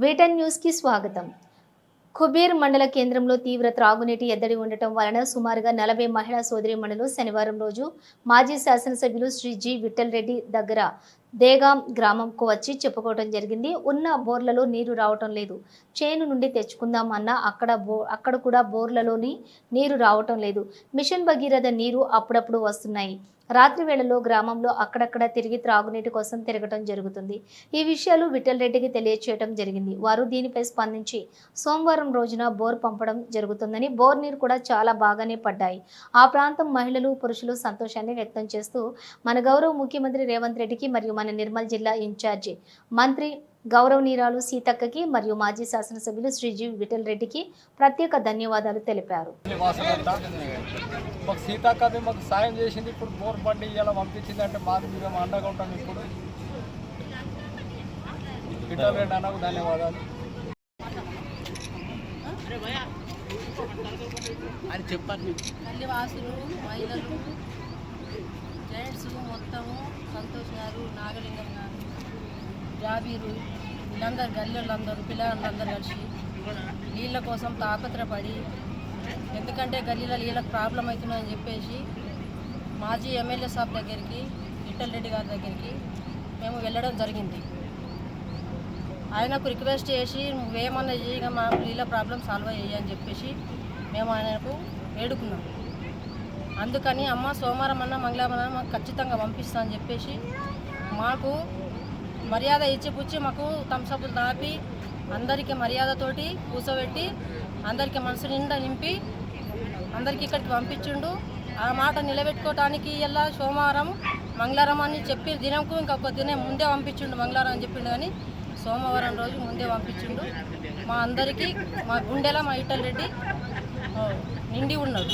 వీటన్ news కి స్వాగతం. కుబేర్ మండల కేంద్రంలో తీవ్ర త్రాగునీటి ఎద్దడి ఉండటం వలన సుమారుగా 40 మహిళా సోదరీమణులు శనివారం రోజు మాజీ శాసనసభ్యులు శ్రీ జి విఠల్ రెడ్డి దగ్గర దేగాం గ్రామంకు వచ్చి చెప్పుకోవడం జరిగింది. ఉన్న బోర్లలో నీరు రావటం లేదు. చేను నుండి తెచ్చుకుందాం అన్నా అక్కడ కూడా బోర్లలోని నీరు రావటం లేదు. మిషన్ భగీరథ నీరు అప్పుడప్పుడు వస్తున్నాయి. రాత్రి వేళల్లో గ్రామంలో అక్కడక్కడ తిరిగి త్రాగునీటి కోసం తిరగటం జరుగుతుంది. ఈ విషయాలు విఠల్ రెడ్డికి తెలియచేయడం జరిగింది. వారు దీనిపై స్పందించి సోమవారం రోజున బోర్ పంపడం జరుగుతుందని, బోర్ నీరు కూడా చాలా బాగానే పడ్డాయి. ఆ ప్రాంతం మహిళలు, పురుషులు సంతోషాన్ని వ్యక్తం చేస్తూ మన గౌరవ ముఖ్యమంత్రి రేవంత్ రెడ్డికి మరియు మన నిర్మల్ జిల్లా ఇన్ఛార్జి మంత్రి గౌరవనీయురాలు సీతక్కకి మరియు మాజీ శాసనసభ్యులు శ్రీ జి విఠల్ రెడ్డికి ప్రత్యేక ధన్యవాదాలు తెలిపారు. సీతక్క మాకు సాయం చేసింది. ఇప్పుడు బోర్ బండి ఇలా పంపించింది అంటే మాకు మేము అండగా ఉంటాం. ఇప్పుడు విఠల్ రెడ్డి అన్నకు ధన్యవాదాలు అని చెప్పారు. తల్లివాసులు, మహిళలు, జెంట్స్ మొత్తము సంతోష్ గారు, నాగలింగం గారు, జాబీరు, వీళ్ళందరూ గల్లీలందరూ పిల్లలందరూ కలిసి నీళ్ళ కోసం తాపత్రపడి, ఎందుకంటే గల్లీలో నీళ్ళకి ప్రాబ్లం అవుతుందని చెప్పేసి మాజీ ఎమ్మెల్యే సాబ్ దగ్గరికి, విఠల్ రెడ్డి గారి దగ్గరికి మేము వెళ్ళడం జరిగింది. ఆయనకు రిక్వెస్ట్ చేసి నువ్వేమన్నా చేయగా మా నీళ్ళ ప్రాబ్లం సాల్వ్ అయ్యాయని చెప్పేసి మేము ఆయనకు వేడుకున్నాం. అందుకని అమ్మ సోమవారం అన్న మంగళవారం అన్న మాకు ఖచ్చితంగా పంపిస్తా అని చెప్పేసి మాకు మర్యాద ఇచ్చిపుచ్చి మాకు థమ్సప్లు తాపి అందరికీ మర్యాదతోటి కూర్చోబెట్టి అందరికీ మనసు నిండా నింపి అందరికీ ఇక్కడికి పంపించిండు. ఆ మాట నిలబెట్టుకోవటానికి ఇలా సోమవారం మంగళవారం అని చెప్పి దినంకు ఇంకొక దినం ముందే పంపించిండు. మంగళవారం అని చెప్పిండు కానీ సోమవారం రోజు ముందే పంపించిండు. మా అందరికీ మా గుండెలా మా విఠల్ రెడ్డి నిండి ఉన్నాడు.